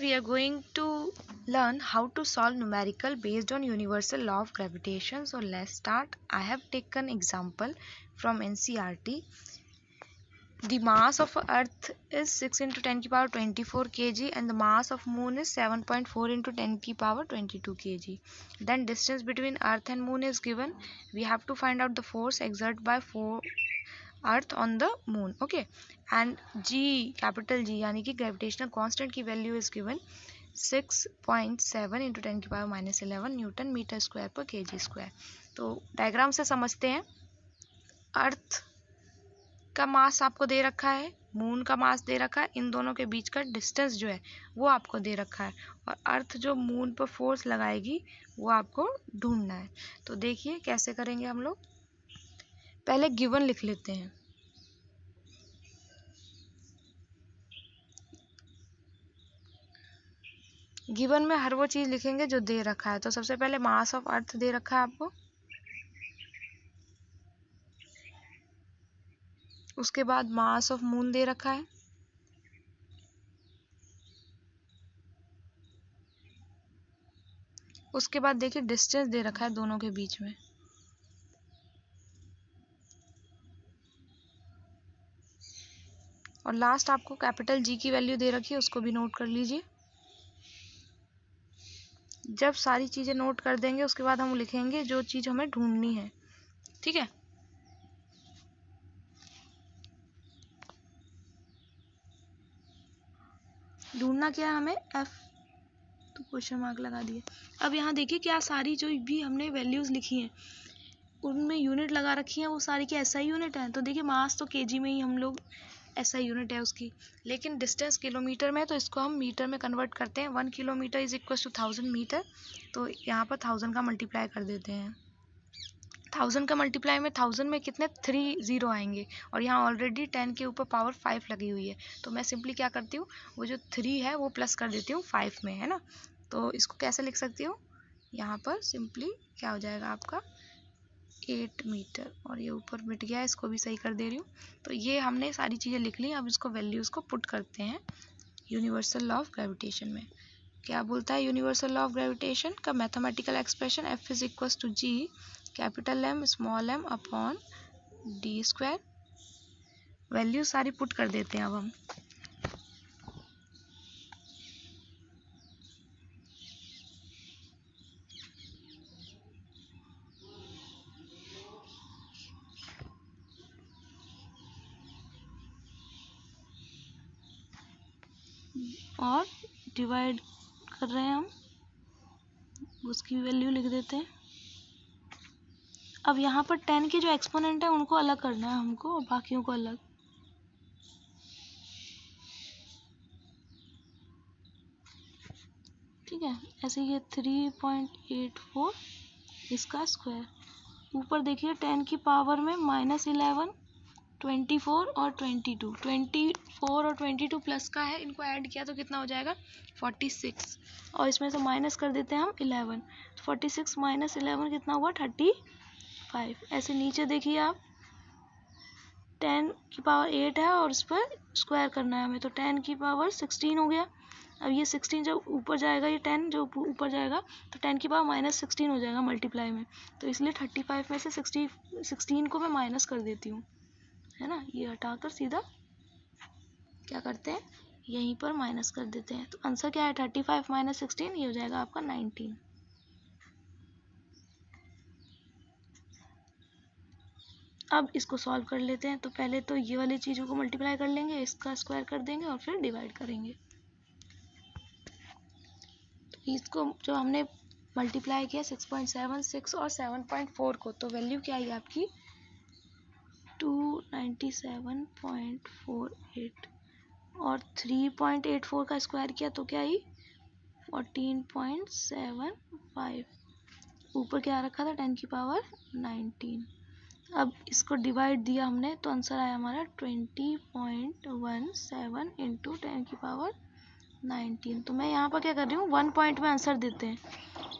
we are going to learn how to solve numerical based on universal law of gravitation. So let's start. I have taken example from NCERT. The mass of earth is 6 into 10 to the power 24 kg and the mass of moon is 7.4 into 10 to the power 22 kg. Then distance between earth and moon is given. We have to find out the force exerted by earth on the moon. Okay, and G, capital G यानी कि gravitational constant की value is given 6.7 into 10 की power -11 newton metre square पर KG square. तो diagram से समझते हैं. अर्थ का मास आपको दे रखा है, मून का मास दे रखा है, इन दोनों के बीच का डिस्टेंस जो है वो आपको दे रखा है और अर्थ जो मून पर फोर्स लगाएगी वो आपको ढूंढना है. तो देखिए कैसे करेंगे हम लोग. पहले गिवन लिख लेते हैं. गिवन में हर वो चीज लिखेंगे जो दे रखा है. तो सबसे पहले मास ऑफ अर्थ दे रखा है आपको, उसके बाद मास ऑफ मून दे रखा है, उसके बाद देखिए डिस्टेंस दे रखा है दोनों के बीच में, और लास्ट आपको कैपिटल जी की वैल्यू दे रखी है, उसको भी नोट कर लीजिए. जब सारी चीजें नोट कर देंगे उसके बाद हम लिखेंगे जो चीज हमें ढूंढनी है. ठीक है. ढूंढना क्या है हमें, एफ, तो क्वेश्चन मार्क लगा दिए. अब यहाँ देखिए क्या सारी जो भी हमने वैल्यूज लिखी हैं उनमें यूनिट लगा रखी है, वो सारी की ऐसा ही यूनिट है. तो देखिए मास तो केजी में ही हम लोग ऐसा यूनिट है उसकी, लेकिन डिस्टेंस किलोमीटर में है तो इसको हम मीटर में कन्वर्ट करते हैं. 1 kilometre is equal to 1000 metre. तो यहाँ पर 1000 का मल्टीप्लाई कर देते हैं. 1000 का मल्टीप्लाई में 1000 में कितने 3 जीरो आएंगे और यहाँ ऑलरेडी 10 के ऊपर पावर 5 लगी हुई है. तो मैं सिंपली क्या करती हूँ, वो जो 3 है वो प्लस कर देती हूँ 5 में, है ना. तो इसको कैसे लिख सकती हूँ, यहाँ पर सिंपली क्या हो जाएगा आपका 8 मीटर, और ये ऊपर मिट गया है, इसको भी सही कर दे रही हूँ. तो ये हमने सारी चीज़ें लिख ली. अब इसको वैल्यूज़ को पुट करते हैं यूनिवर्सल लॉ ऑफ ग्रेविटेशन में. क्या बोलता है यूनिवर्सल लॉ ऑफ ग्रेविटेशन का mathematical expression, F is equal to G capital M small M upon D square. Value सारी पुट कर देते हैं अब हम. और डिवाइड कर रहे हैं हम, उसकी वैल्यू लिख देते हैं. अब यहाँ पर 10 के जो एक्सपोनेंट है उनको अलग करना है हमको और बाकियों को अलग. ठीक है. ऐसे ये 3.84 इसका स्क्वायर. ऊपर देखिए 10 की पावर में -11, 24 और 22. 24 और 22 प्लस का है, इनको ऐड किया तो कितना हो जाएगा 46, और इसमें से माइनस कर देते हैं हम 11. 46 माइनस 11 कितना हुआ 35. ऐसे नीचे देखिए आप 10 की पावर 8 है और इस पर स्क्वायर करना है हमें, तो 10 की पावर 16 हो गया. अब ये 16 जब ऊपर जाएगा, ये 10 जो ऊपर जाएगा तो 10 की पावर -16 हो जाएगा मल्टीप्लाई में. तो इसलिए 35 में से 16 को मैं माइनस कर देती हूँ, है ना. ये हटाकर सीधा क्या करते हैं, यहीं पर माइनस कर देते हैं. तो आंसर क्या है 35 माइनस 16, ये हो जाएगा आपका 19. अब इसको सॉल्व कर लेते हैं. तो पहले तो ये वाली चीज़ों को मल्टीप्लाई कर लेंगे, इसका स्क्वायर कर देंगे और फिर डिवाइड करेंगे. तो इसको जो हमने मल्टीप्लाई किया 6.76 और 7.4 को, तो वैल्यू क्या आई आपकी 297.48, और 3.84 का स्क्वायर किया तो क्या आई 14.75. ऊपर क्या रखा था 10 की पावर 19. अब इसको डिवाइड दिया हमने तो आंसर आया हमारा 20.17 इंटू 10 की पावर 19. तो मैं यहाँ पर क्या कर रही हूँ 1 पॉइंट में आंसर देते हैं,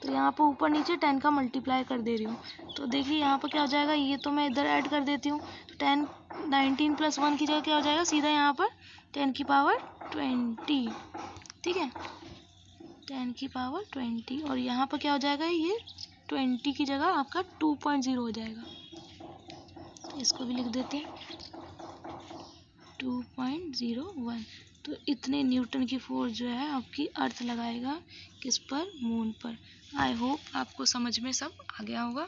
तो यहाँ पर ऊपर नीचे 10 का मल्टीप्लाई कर दे रही हूँ. तो देखिए यहाँ पर क्या हो जाएगा, ये तो मैं इधर ऐड कर देती हूँ. तो 19 + 1 की जगह क्या हो जाएगा सीधा यहाँ पर 10 की पावर 20. ठीक है. 10⁻20 और यहाँ पर क्या हो जाएगा, ये 20 की जगह आपका 2.0 हो जाएगा। तो इसको भी लिख देते हैं 2.01। तो इतने न्यूटन की फोर्स जो है आपकी अर्थ लगाएगा किस पर, मून पर। आई होप आपको समझ में सब आ गया होगा।